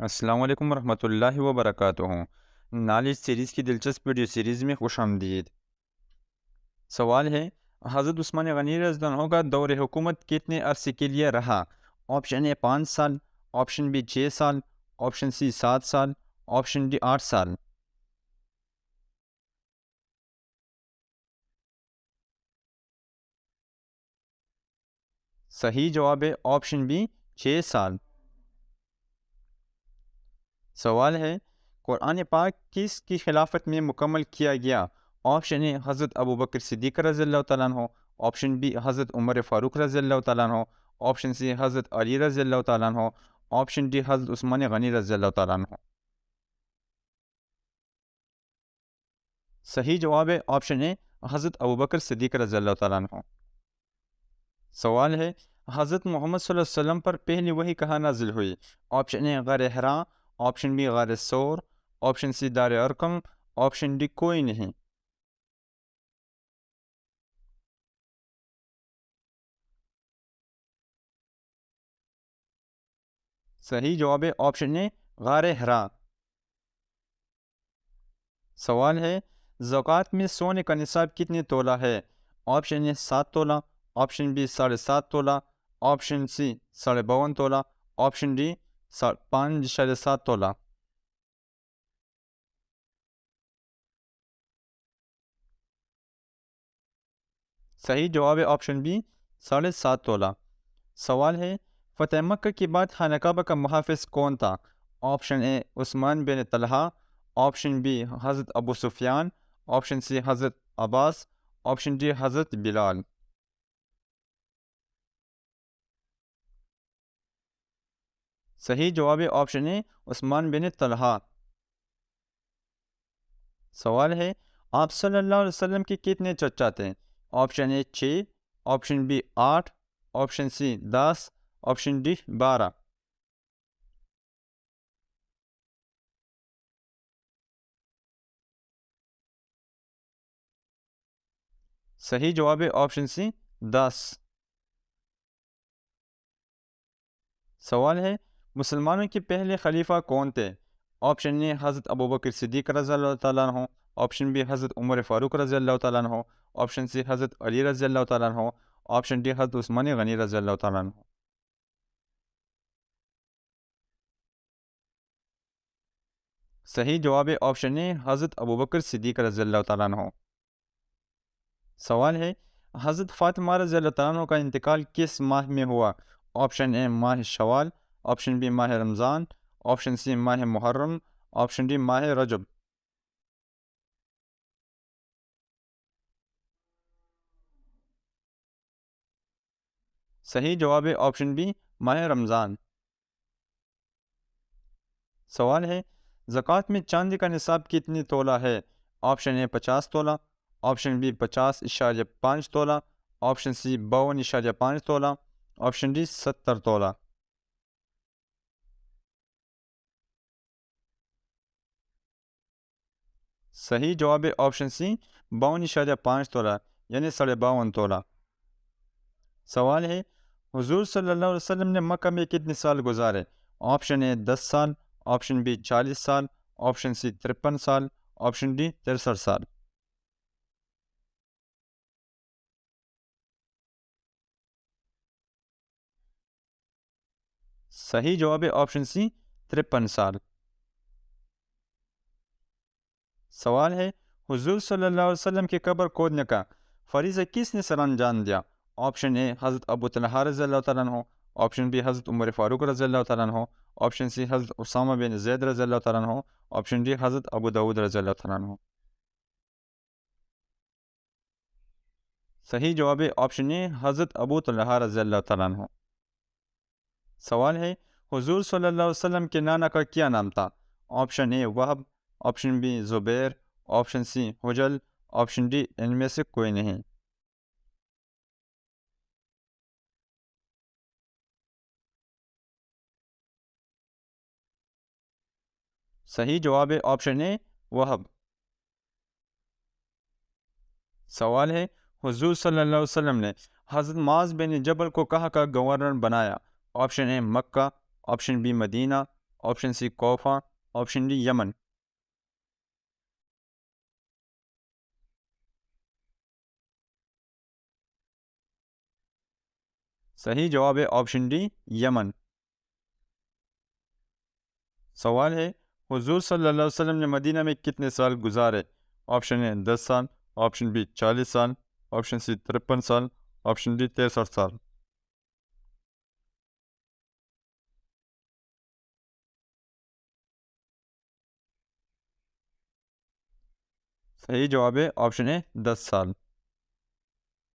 السلام علیکم ورحمۃ اللہ وبرکاتہ۔ نالج سیریز کی دلچسپ ویڈیو سیریز میں خوش آمدید۔ سوال ہے، حضرت عثمان غنی رضی اللہ عنہ کا دور حکومت کتنے عرصے کے لیے رہا؟ آپشن اے 5 سال، آپشن بی 6 سال، آپشن سی 7 سال، آپشن ڈی 8 سال۔ صحیح جواب ہے آپشن بی 6 سال۔ سوال ہے، قرآن پاک کس کی خلافت میں مکمل کیا گیا؟ آپشن اے حضرت ابوبکر صدیق رضی اللہ تعالیٰ عنہ، آپشن بی حضرت عمر فاروق رضی اللہ تعالیٰ عنہ، آپشن سی حضرت علی رضی اللہ تعالیٰ عنہ، آپشن ڈی حضرت عثمان غنی رضی اللہ تعالیٰ عنہ۔ صحیح جواب ہے آپشن اے حضرت ابوبکر صدیق رضی اللہ تعالیٰ عنہ۔ سوال ہے، حضرت محمد صلی اللہ علیہ وسلم پر پہلی وحی کہاں نازل ہوئی؟ آپشن اے غار حرا، آپشن بی غار ثور، آپشن سی دار ارقم، آپشن ڈی کوئی نہیں۔ صحیح جواب ہے آپشن اے غار حرا۔ سوال ہے، زکوٰۃ میں سونے کا نصاب کتنے تولہ ہے؟ آپشن اے 7 تولہ، آپشن بی 7.5 تولہ، آپشن سی 52.5 تولہ، آپشن ڈی 5.7 تولہ۔ صحیح جواب ہے آپشن بی 7.5 تولہ۔ سوال ہے، فتح مکہ کے بعد خانہ کعبہ کا محافظ کون تھا؟ آپشن اے عثمان بن طلحہ، آپشن بی حضرت ابو سفیان، آپشن سی حضرت عباس، آپشن ڈی حضرت بلال۔ صحیح جواب ہے آپشن اے عثمان بن طلحہ۔ سوال ہے، آپ صلی اللہ علیہ وسلم کے کتنے چچا تھے؟ Option A 6، option B 8، option C 10، option D 12۔ صحیح جواب ہے آپشن سی 10۔ سوال ہے، مسلمانوں کے پہلے خلیفہ کون تھے؟ آپشن اے حضرت ابوبکر صدیق رضی اللہ تعالیٰ عنہ، آپشن بی حضرت عمر فاروق رضی اللہ تعالیٰ عنہ، آپشن سی حضرت علی رضی اللہ تعالیٰ عنہ، آپشن ڈی حضرت عثمان غنی رضی اللہ تعالیٰ عنہ۔ صحیح جواب ہے آپشن اے حضرت ابوبکر صدیق رضی اللہ تعالیٰ عنہ۔ سوال ہے، حضرت فاطمہ رضی اللہ تعالیٰ عنہ کا انتقال کس ماہ میں ہوا؟ آپشن اے ماہ شوال، آپشن بی ماہ رمضان، آپشن سی ماہ محرم، آپشن ڈی ماہ رجب۔ صحیح جواب ہے آپشن بی ماہ رمضان۔ سوال ہے، زکوٰۃ میں چاندی کا نصاب کتنی تولہ ہے؟ آپشن اے 50 تولہ، آپشن بی 50.5 تولہ، آپشن سی 52.5 تولہ، آپشن ڈی 70 تولہ۔ صحیح جواب ہے آپشن سی 52.5 تولہ یعنی 52.5 تولہ۔ سوال ہے، حضور صلی اللہ علیہ وسلم نے مکہ میں کتنے سال گزارے؟ آپشن اے 10 سال، آپشن بی 40 سال، آپشن سی 53 سال، آپشن ڈی 63 سال۔ صحیح جواب ہے آپشن سی 53 سال۔ سوال ہے، حضور صلی اللہ علیہ وسلم کی قبر کھودنے کا فریضہ کس نے سر انجام دیا؟ آپشن اے حضرت ابو طلحہ رضی اللہ تعالیٰ عنہ، آپشن بی حضرت عمر فاروق رضی اللہ تعالیٰ عنہ، آپشن سی حضرت اسامہ بن زید رضی اللہ تعالیٰ عنہ، آپشن ڈی حضرت ابو داود رضی اللہ تعالیٰ عنہ۔ صحیح جواب ہے آپشن اے حضرت ابو طلحہ رضی اللہ تعالیٰ عنہ۔ سوال ہے، حضور صلی اللہ علیہ وسلم کے نانا کا کیا نام تھا؟ آپشن اے وہب، آپشن بی زبیر، آپشن سی حجل، آپشن ڈی ان میں سے کوئی نہیں۔ صحیح جواب ہے آپشن اے وہب۔ سوال ہے، حضور صلی اللہ علیہ وسلم نے حضرت معاذ بن جبل کو کہاں کا گورنر بنایا؟ Option A Mecca, option B Medina, option C Kufa, option D Yemen. صحیح جواب ہے آپشن ڈی یمن۔ سوال ہے حضور صلی اللہ علیہ وسلم نے مدینہ میں کتنے سال گزارے؟ آپشن اے 10 سال، آپشن بی 40 سال، آپشن سی 53 سال، آپشن ڈی 63 سال۔ صحیح جواب ہے آپشن اے 10 سال۔